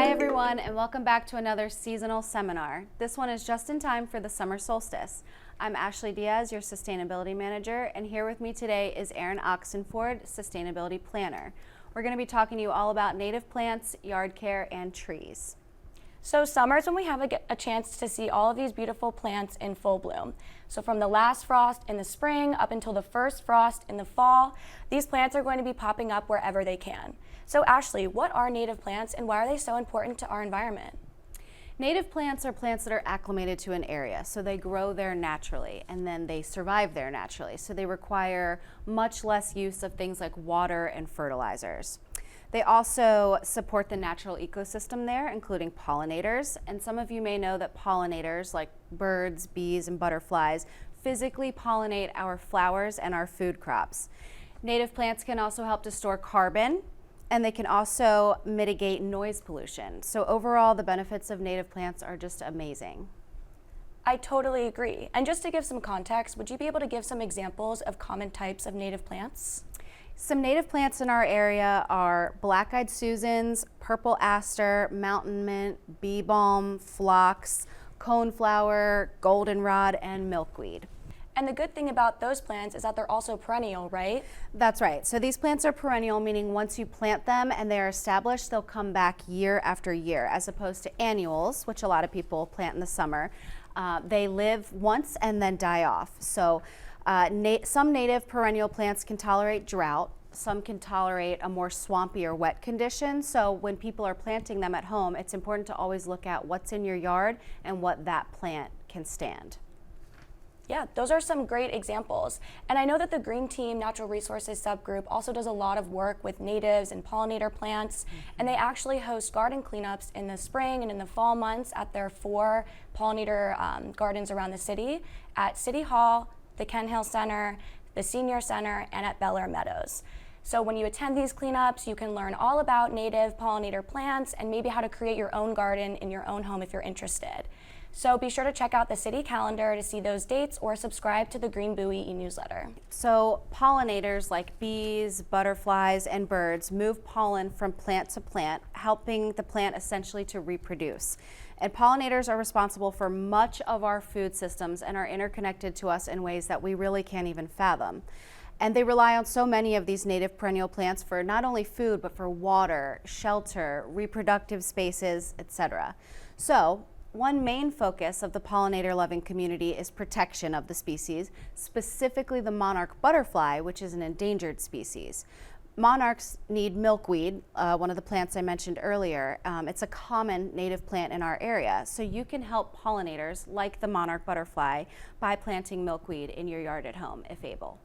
Hi everyone, and welcome back to another seasonal seminar. This one is just in time for the summer solstice. I'm Ashleigh Diaz, your Sustainability Manager, and here with me today is Erin Oxenford, Sustainability Planner. We're going to be talking to you all about native plants, yard care, and trees. So summer is when we have a chance to see all of these beautiful plants in full bloom. So from the last frost in the spring up until the first frost in the fall, these plants are going to be popping up wherever they can. So Ashleigh, what are native plants and why are they so important to our environment? Native plants are plants that are acclimated to an area, so they grow there naturally and then they survive there naturally. So they require much less use of things like water and fertilizers. They also support the natural ecosystem there, including pollinators. And some of you may know that pollinators, like birds, bees, and butterflies, physically pollinate our flowers and our food crops. Native plants can also help to store carbon, and they can also mitigate noise pollution. So overall, the benefits of native plants are just amazing. I totally agree. And just to give some context, would you be able to give some examples of common types of native plants? Some native plants in our area are black-eyed Susans, purple aster, mountain mint, bee balm, phlox, coneflower, goldenrod, and milkweed. And the good thing about those plants is that they're also perennial, right? That's right. So these plants are perennial, meaning once you plant them and they're established, they'll come back year after year, as opposed to annuals, which a lot of people plant in the summer. They live once and then die off. So some native perennial plants can tolerate drought. Some can tolerate a more swampy or wet condition. So when people are planting them at home, it's important to always look at what's in your yard and what that plant can stand. Yeah, those are some great examples. And I know that the Green Team Natural Resources subgroup also does a lot of work with natives and pollinator plants. And they actually host garden cleanups in the spring and in the fall months at their 4 pollinator gardens around the city at City Hall, the Ken Hill Center, the Senior Center, and at Bel Air Meadows. So when you attend these cleanups, you can learn all about native pollinator plants and maybe how to create your own garden in your own home if you're interested. So be sure to check out the city calendar to see those dates or subscribe to the Green Bowie e-newsletter. So pollinators like bees, butterflies, and birds move pollen from plant to plant, helping the plant essentially to reproduce. And pollinators are responsible for much of our food systems and are interconnected to us in ways that we really can't even fathom. And they rely on so many of these native perennial plants for not only food, but for water, shelter, reproductive spaces, etc. So one main focus of the pollinator-loving community is protection of the species, specifically the monarch butterfly, which is an endangered species. Monarchs need milkweed, one of the plants I mentioned earlier. It's a common native plant in our area, so you can help pollinators like the monarch butterfly by planting milkweed in your yard at home, if able.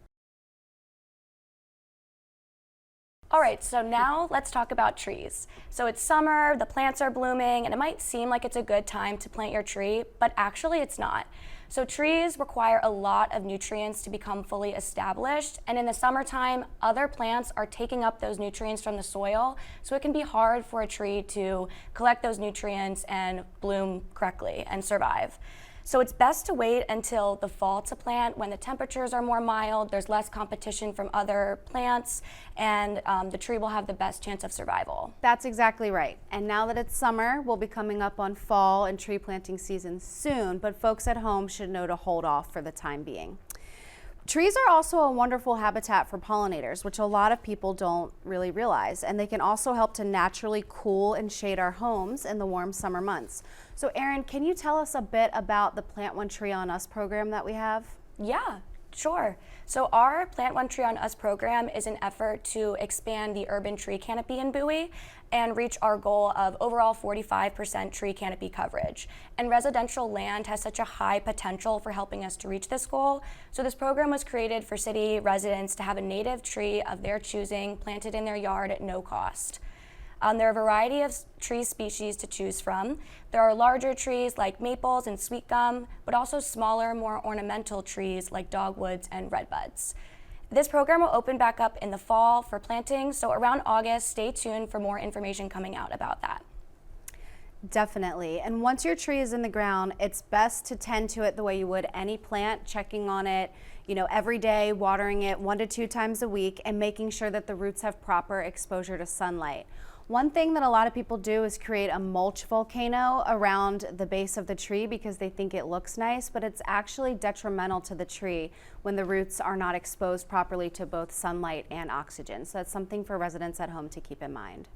All right, so now let's talk about trees. So it's summer, the plants are blooming, and it might seem like it's a good time to plant your tree, but actually it's not. So trees require a lot of nutrients to become fully established, and in the summertime, other plants are taking up those nutrients from the soil, so it can be hard for a tree to collect those nutrients and bloom correctly and survive. So it's best to wait until the fall to plant when the temperatures are more mild, there's less competition from other plants, and the tree will have the best chance of survival. That's exactly right. And now that it's summer, we'll be coming up on fall and tree planting season soon, but folks at home should know to hold off for the time being. Trees are also a wonderful habitat for pollinators, which a lot of people don't really realize, and they can also help to naturally cool and shade our homes in the warm summer months. So Erin, can you tell us a bit about the Plant One Tree on Us program that we have? Yeah, sure. So our Plant One Tree on Us program is an effort to expand the urban tree canopy in Bowie and reach our goal of overall 45% tree canopy coverage. And residential land has such a high potential for helping us to reach this goal. So this program was created for city residents to have a native tree of their choosing planted in their yard at no cost. There are a variety of tree species to choose from. There are larger trees like maples and sweet gum, but also smaller, more ornamental trees like dogwoods and redbuds. This program will open back up in the fall for planting, so around August, stay tuned for more information coming out about that. Definitely. And once your tree is in the ground, it's best to tend to it the way you would any plant, checking on it, every day, watering it 1 to 2 times a week, and making sure that the roots have proper exposure to sunlight. One thing that a lot of people do is create a mulch volcano around the base of the tree because they think it looks nice, but it's actually detrimental to the tree when the roots are not exposed properly to both sunlight and oxygen. So that's something for residents at home to keep in mind.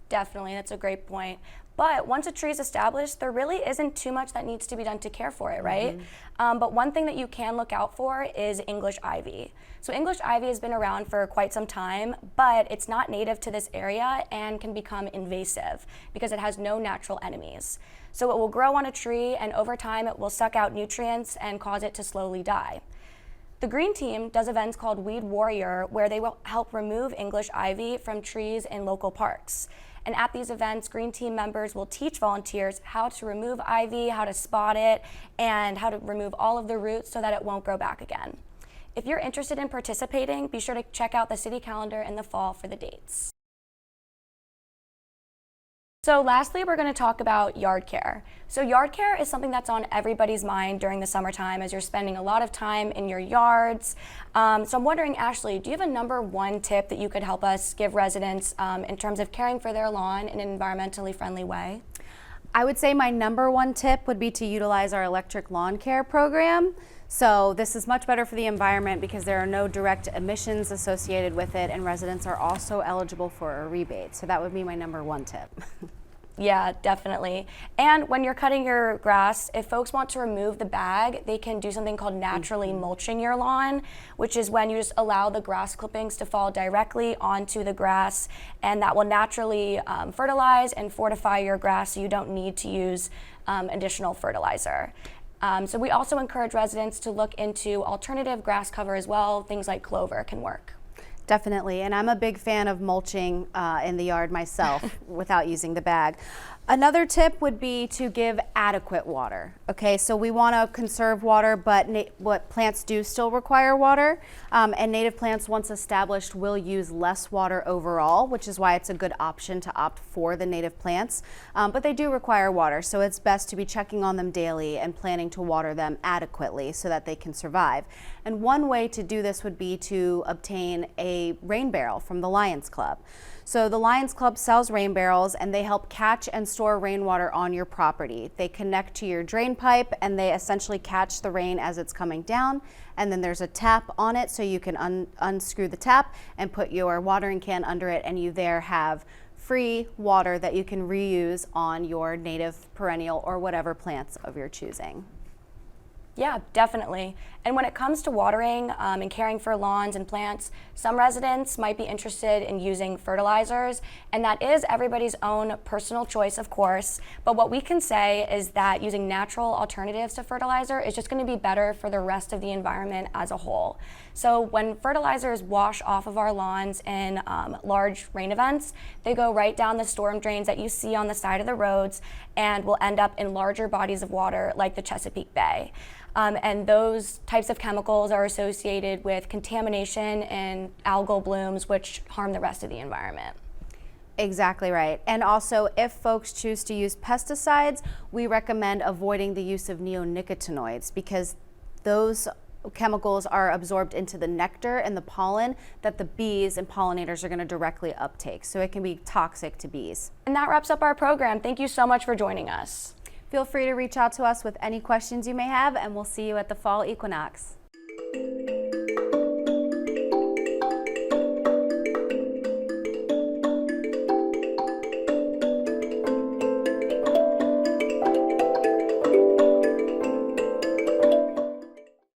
Definitely, that's a great point. But once a tree is established, there really isn't too much that needs to be done to care for it, right? But one thing that you can look out for is English ivy. So English ivy has been around for quite some time, but it's not native to this area and can become invasive because it has no natural enemies. So it will grow on a tree, and over time it will suck out nutrients and cause it to slowly die. The Green Team does events called Weed Warrior, where they will help remove English ivy from trees in local parks. And at these events, Green Team members will teach volunteers how to remove ivy, how to spot it, and how to remove all of the roots so that it won't grow back again. If you're interested in participating, be sure to check out the city calendar in the fall for the dates. So lastly, we're going to talk about yard care. So yard care is something that's on everybody's mind during the summertime as you're spending a lot of time in your yards. So I'm wondering, Ashleigh, do you have a number one tip that you could help us give residents in terms of caring for their lawn in an environmentally friendly way? I would say my number one tip would be to utilize our electric lawn care program. So this is much better for the environment because there are no direct emissions associated with it, and residents are also eligible for a rebate. So that would be my number one tip. Yeah, definitely. And when you're cutting your grass, if folks want to remove the bag, they can do something called naturally mulching your lawn, which is when you just allow the grass clippings to fall directly onto the grass, and that will naturally fertilize and fortify your grass so you don't need to use additional fertilizer. So we also encourage residents to look into alternative grass cover as well. Things like clover can work. Definitely, and I'm a big fan of mulching in the yard myself without using the bag. Another tip would be to give adequate water. Okay, so we want to conserve water, but what plants do still require water, and native plants, once established, will use less water overall, which is why it's a good option to opt for the native plants. But they do require water, so it's best to be checking on them daily and planning to water them adequately so that they can survive. And one way to do this would be to obtain a rain barrel from the Lions Club. So the Lions Club sells rain barrels, and they help catch and store rainwater on your property. They connect to your drain pipe, and they essentially catch the rain as it's coming down, and then there's a tap on it so you can unscrew the tap and put your watering can under it, and you there have free water that you can reuse on your native, perennial, or whatever plants of your choosing. Yeah, definitely. And when it comes to watering and caring for lawns and plants, some residents might be interested in using fertilizers, and that is everybody's own personal choice, of course. But what we can say is that using natural alternatives to fertilizer is just going to be better for the rest of the environment as a whole. So when fertilizers wash off of our lawns in large rain events, they go right down the storm drains that you see on the side of the roads and will end up in larger bodies of water like the Chesapeake Bay. And those types of chemicals are associated with contamination and algal blooms, which harm the rest of the environment. Exactly right. And also, if folks choose to use pesticides, we recommend avoiding the use of neonicotinoids because those chemicals are absorbed into the nectar and the pollen that the bees and pollinators are going to directly uptake. So it can be toxic to bees. And that wraps up our program. Thank you so much for joining us. Feel free to reach out to us with any questions you may have, and we'll see you at the fall equinox.